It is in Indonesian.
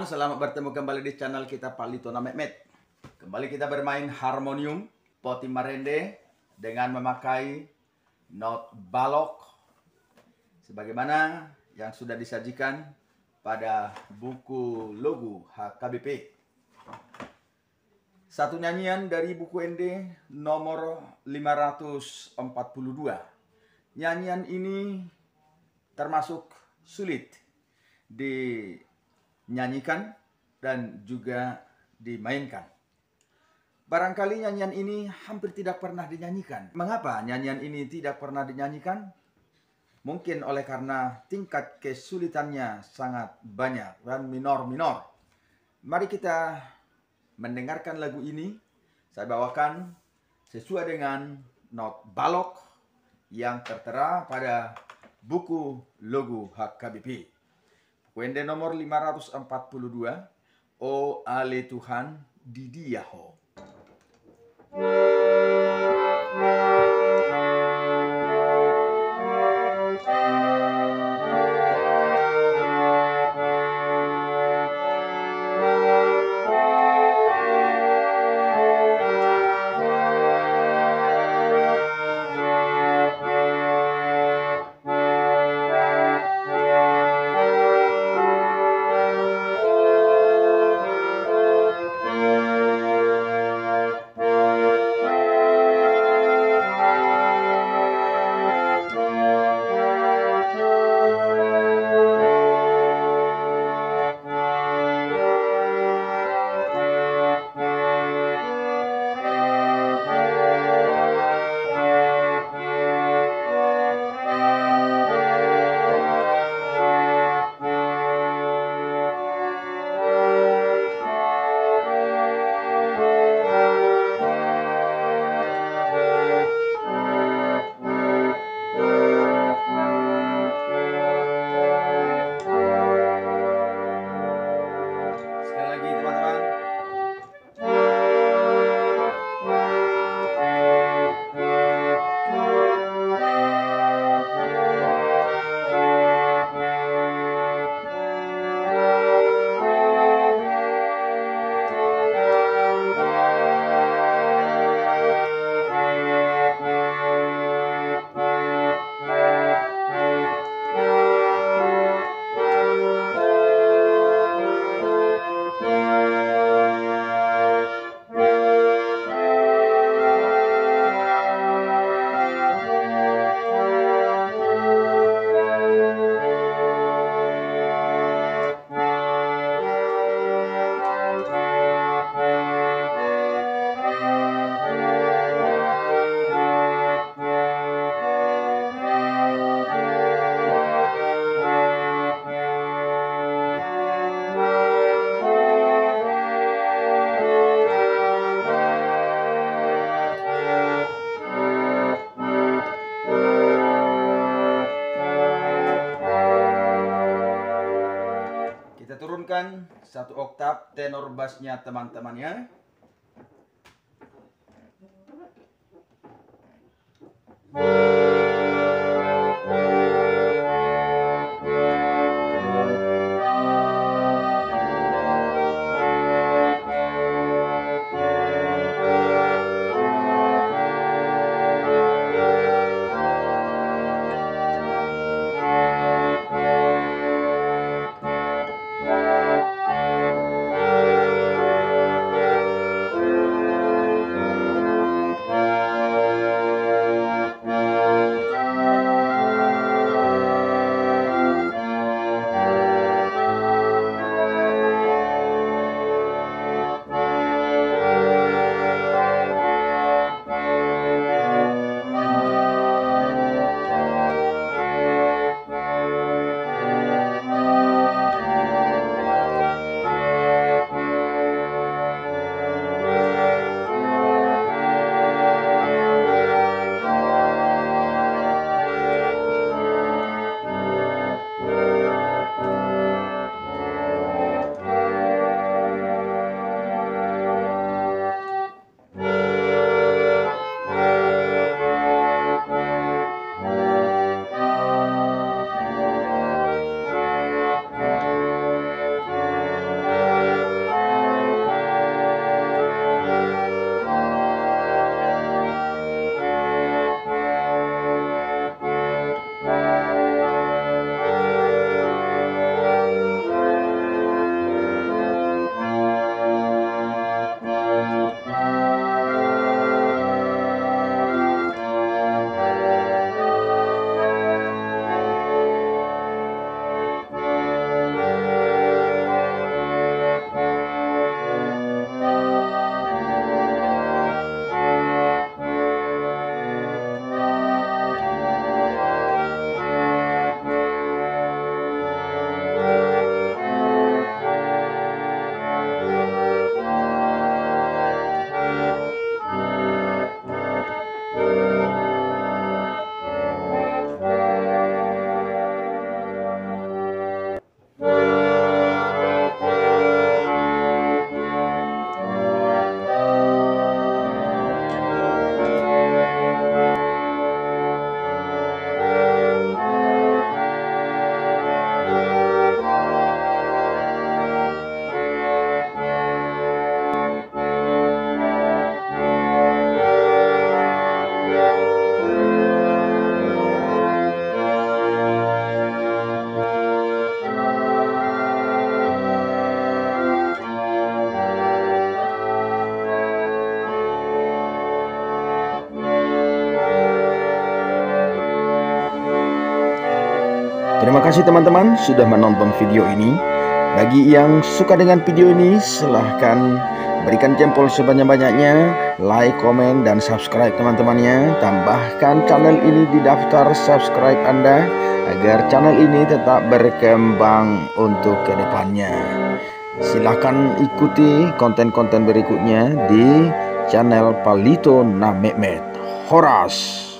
teman-teman, selamat bertemu kembali di channel kita Palito Mehmet. Kembali kita bermain harmonium Poti Marende dengan memakai not balok sebagaimana yang sudah disajikan pada buku logo HKBP. Satu nyanyian dari buku ND nomor 542. Nyanyian ini termasuk sulit dinyanyikan dan juga dimainkan. Barangkali nyanyian ini hampir tidak pernah dinyanyikan. Mengapa nyanyian ini tidak pernah dinyanyikan? Mungkin oleh karena tingkat kesulitannya sangat banyak dan minor-minor. Mari kita mendengarkan lagu ini. Saya bawakan sesuai dengan not balok yang tertera pada buku logo HKBP. Wende nomor 542, O Ale Tuhan di Diaho. Kita turunkan satu oktav tenor bassnya teman-temannya. Terima kasih teman-teman sudah menonton video ini. Bagi yang suka dengan video ini, silahkan berikan jempol sebanyak-banyaknya, like, komen, dan subscribe teman-temannya. Tambahkan channel ini di daftar subscribe Anda agar channel ini tetap berkembang untuk kedepannya. Silahkan ikuti konten-konten berikutnya di channel Palito Na Mehmet. Horas.